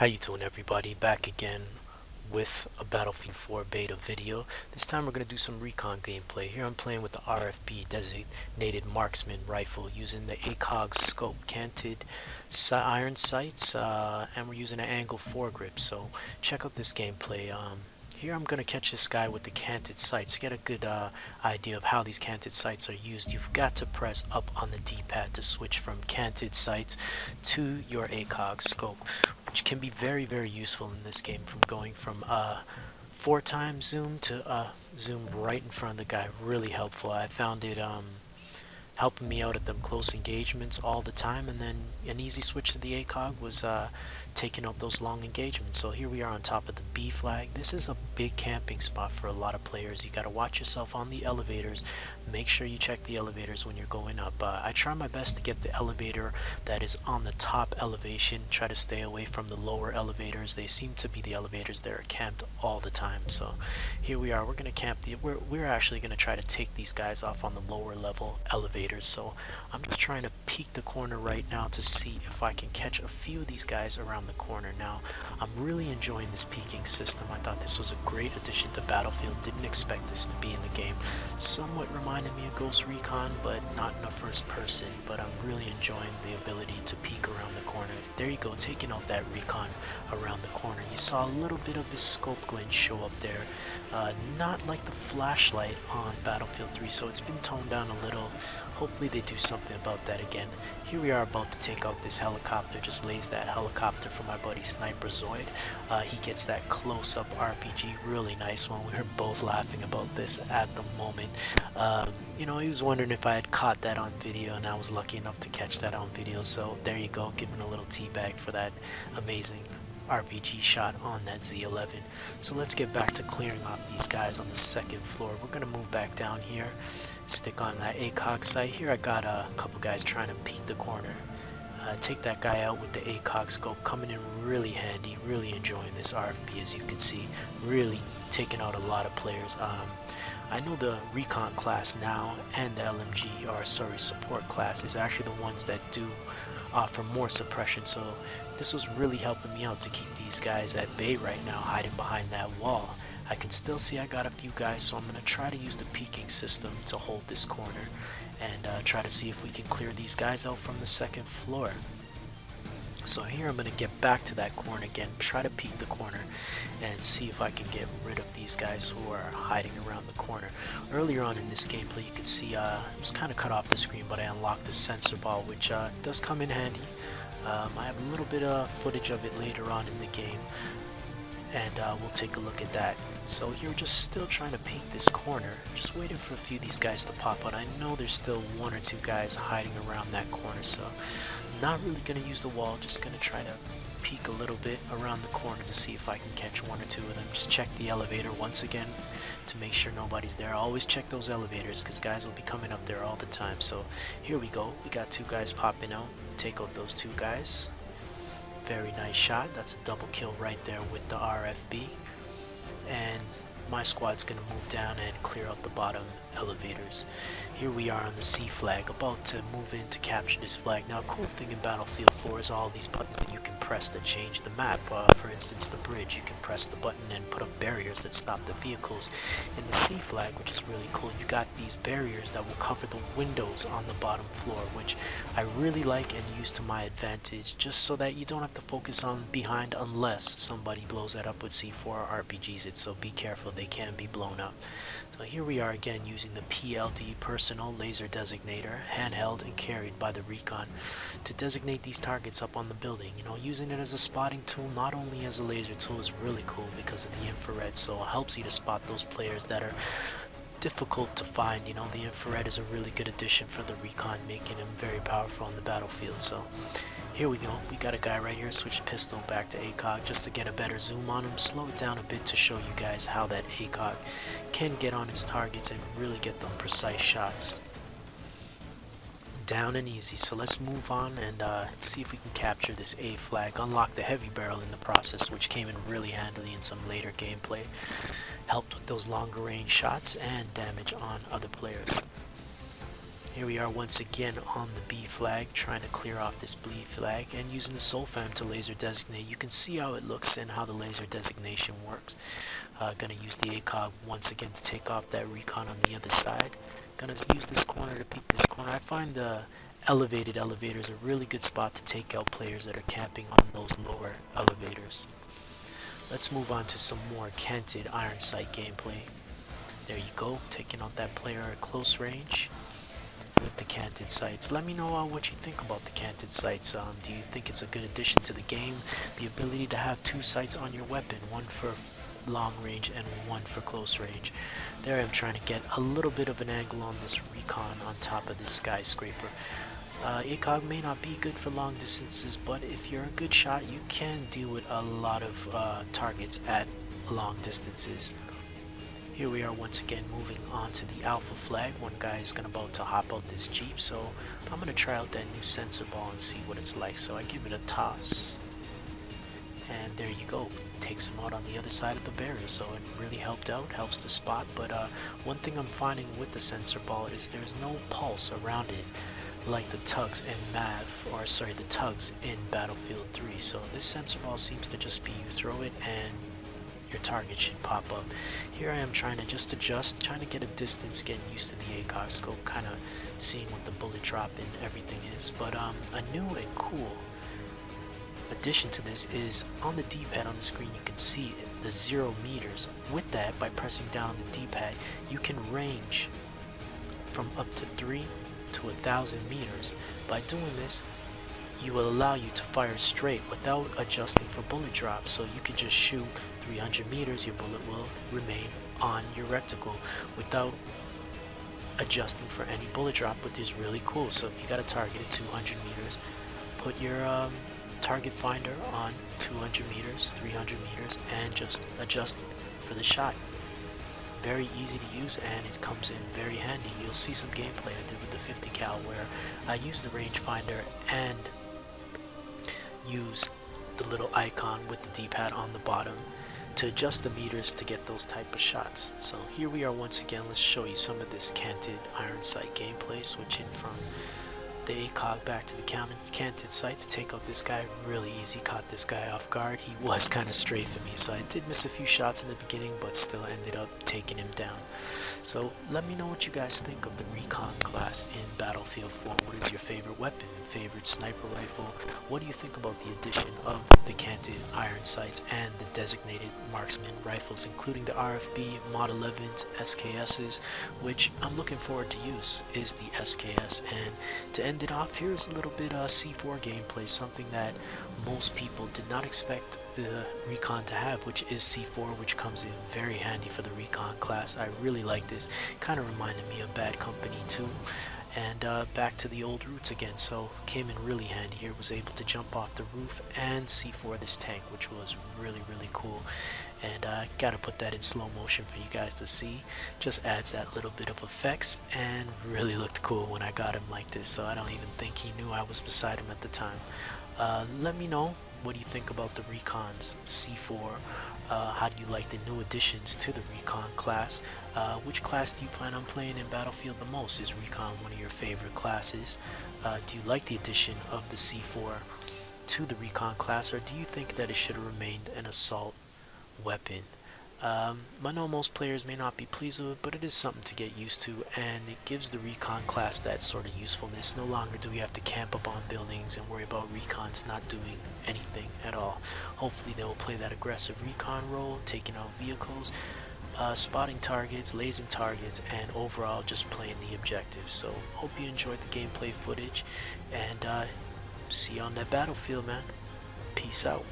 How you doing, everybody? Back again with a Battlefield 4 beta video. This time we're going to do some Recon gameplay. Here I'm playing with the RFB designated marksman rifle using the ACOG scope canted iron sights, and we're using an angle foregrip. So check out this gameplay. Here I'm going to catch this guy with the canted sights. Get a good idea of how these canted sights are used. You've got to press up on the D-pad to switch from canted sights to your ACOG scope, which can be very, very useful in this game, from going from 4x zoom to zoom right in front of the guy. Really helpful. I found it helping me out at them close engagements all the time, and then an easy switch to the ACOG was taking out those long engagements. So here we are on top of the B flag. This is a big camping spot for a lot of players. You got to watch yourself on the elevators. Make sure you check the elevators when you're going up. I try my best to get the elevator that is on the top elevation. Try to stay away from the lower elevators. They seem to be the elevators that are camped all the time. So here we are. We're gonna camp we're actually gonna try to take these guys off on the lower level elevators. So I'm just trying to peek the corner right now to see if I can catch a few of these guys around the corner. Now I'm really enjoying this peeking system. I thought this was a great addition to Battlefield. Didn't expect this to be in the game. Somewhat reminded me of Ghost Recon, but not in a first person. But I'm really enjoying the ability to peek around the corner. There you go, taking out that Recon around the corner. You saw a little bit of his scope glitch show up there. Not like the flashlight on Battlefield 3, so it's been toned down a little. Hopefully they do something about that again. Here we are about to take out this helicopter. Just lays that helicopter for my buddy Sniper Zoid. He gets that close-up RPG, really nice one. We were both laughing about this at the moment. You know, he was wondering if I had caught that on video, and I was lucky enough to catch that on video. So there you go, giving a little teabag for that amazing RPG shot on that Z11. So let's get back to clearing off these guys on the second floor. We're gonna move back down here, stick on that ACOG sight. Here I got a couple guys trying to peek the corner. Take that guy out with the ACOG scope, coming in really handy. Really enjoying this RFB, as you can see. Really taking out a lot of players. I know the Recon class now and the LMG, or sorry, support class, is actually the ones that do offer more suppression, so this was really helping me out to keep these guys at bay right now, hiding behind that wall. I can still see I got a few guys, so I'm going to try to use the peeking system to hold this corner and try to see if we can clear these guys out from the second floor. So here I'm going to get back to that corner again, try to peek the corner and see if I can get rid of these guys who are hiding around the corner. Earlier on in this gameplay you could see it was kind of cut off the screen, but I unlocked the sensor ball, which does come in handy. I have a little bit of footage of it later on in the game, and we'll take a look at that. So here, just still trying to peek this corner, just waiting for a few of these guys to pop out. I know there's still one or two guys hiding around that corner, so not really going to use the wall, just going to try to peek a little bit around the corner to see if I can catch one or two of them. Just check the elevator once again to make sure nobody's there. Always check those elevators, because guys will be coming up there all the time. So here we go, we got two guys popping out. Take out those two guys. Very nice shot. That's a double kill right there with the RFB. And my squad's gonna move down and clear out the bottom elevators. Here we are on the C flag, about to move in to capture this flag. Now, a cool thing in Battlefield 4 is all these buttons that you can press to change the map. For instance, the bridge, you can press the button and put up barriers that stop the vehicles. In the C flag, which is really cool, you got these barriers that will cover the windows on the bottom floor, which I really like and use to my advantage, just so that you don't have to focus on behind unless somebody blows that up with C4 or RPGs it. So be careful, they can be blown up. So here we are again using the PLD personal laser designator, handheld and carried by the Recon, to designate these targets up on the building. You know, using it as a spotting tool, not only as a laser tool, is really cool because of the infrared, so it helps you to spot those players that are difficult to find. You know, the infrared is a really good addition for the Recon, making him very powerful on the battlefield. So here we go, we got a guy right here. Switch pistol back to ACOG just to get a better zoom on him, slow it down a bit to show you guys how that ACOG can get on its targets and really get them precise shots. Down and easy. So let's move on and see if we can capture this A flag, unlock the heavy barrel in the process, which came in really handily in some later gameplay. Helped with those longer range shots and damage on other players. Here we are once again on the B flag, trying to clear off this B flag and using the soul fam to laser designate. You can see how it looks and how the laser designation works. Gonna use the ACOG once again to take off that recon on the other side. Gonna use this corner to peek this corner. I find the elevated elevators a really good spot to take out players that are camping on those lower elevators. Let's move on to some more canted iron sight gameplay. There you go, taking out that player at close range with the canted sights. Let me know what you think about the canted sights. Do you think it's a good addition to the game? The ability to have two sights on your weapon, one for long range and one for close range. There I'm trying to get a little bit of an angle on this recon on top of this skyscraper. ACOG may not be good for long distances, but if you're a good shot, you can deal with a lot of targets at long distances. Here we are once again moving on to the alpha flag. One guy is about to hop out this jeep, so I'm going to try out that new sensor ball and see what it's like. So I give it a toss, and there you go, takes him out on the other side of the barrier. So it really helped out, helps to spot. But one thing I'm finding with the sensor ball is there's no pulse around it like the tugs in the tugs in Battlefield 3. So this sensor ball seems to just be you throw it and your target should pop up. Here I am trying to just adjust, trying to get a distance, getting used to the ACOG scope, kind of seeing what the bullet drop and everything is. But a new and cool addition to this is on the D-pad on the screen you can see the 0 meters. With that, by pressing down the D-pad, you can range from up to 3 to 1,000 meters. By doing this, you will allow you to fire straight without adjusting for bullet drop. So you can just shoot 300 meters, your bullet will remain on your reticle without adjusting for any bullet drop, which is really cool. So if you got a target at 200 meters, put your target finder on 200 meters, 300 meters, and just adjust for the shot. Very easy to use, and it comes in very handy. You'll see some gameplay I did with the 50 cal where I used the rangefinder and use the little icon with the D-pad on the bottom to adjust the meters to get those type of shots. So here we are once again. Let's show you some of this canted iron sight gameplay, switching from the ACOG back to the canted sight to take out this guy. Really easy, caught this guy off guard. He was kind of strafing me, so I did miss a few shots in the beginning, but still ended up taking him down. So let me know what you guys think of the Recon class in Battlefield 4. What is your favorite weapon, favorite sniper rifle? What do you think about the addition of the canted iron sights and the designated marksman rifles, including the RFB, Mod 11s, SKSs, which I'm looking forward to use is the SKS. And to end it off, here's a little bit C4 gameplay, something that most people did not expect the Recon to have, which is C4, which comes in very handy for the Recon class. I really like this. Kind of reminded me of Bad Company too, and back to the old roots again. So came in really handy here. Was able to jump off the roof and C4 this tank, which was really cool. And gotta put that in slow motion for you guys to see. Just adds that little bit of effects, and really looked cool when I got him like this. So I don't even think he knew I was beside him at the time. Let me know, what do you think about the Recon's C4? How do you like the new additions to the Recon class? Which class do you plan on playing in Battlefield the most? Is Recon one of your favorite classes? Do you like the addition of the C4 to the Recon class, or do you think that it should have remained an assault weapon? I know most players may not be pleased with it, but it is something to get used to, and it gives the Recon class that sort of usefulness. No longer do we have to camp up on buildings and worry about Recons not doing anything at all. Hopefully they will play that aggressive Recon role, taking out vehicles, spotting targets, lasing targets, and overall just playing the objectives. So hope you enjoyed the gameplay footage, and see you on that battlefield, man. Peace out.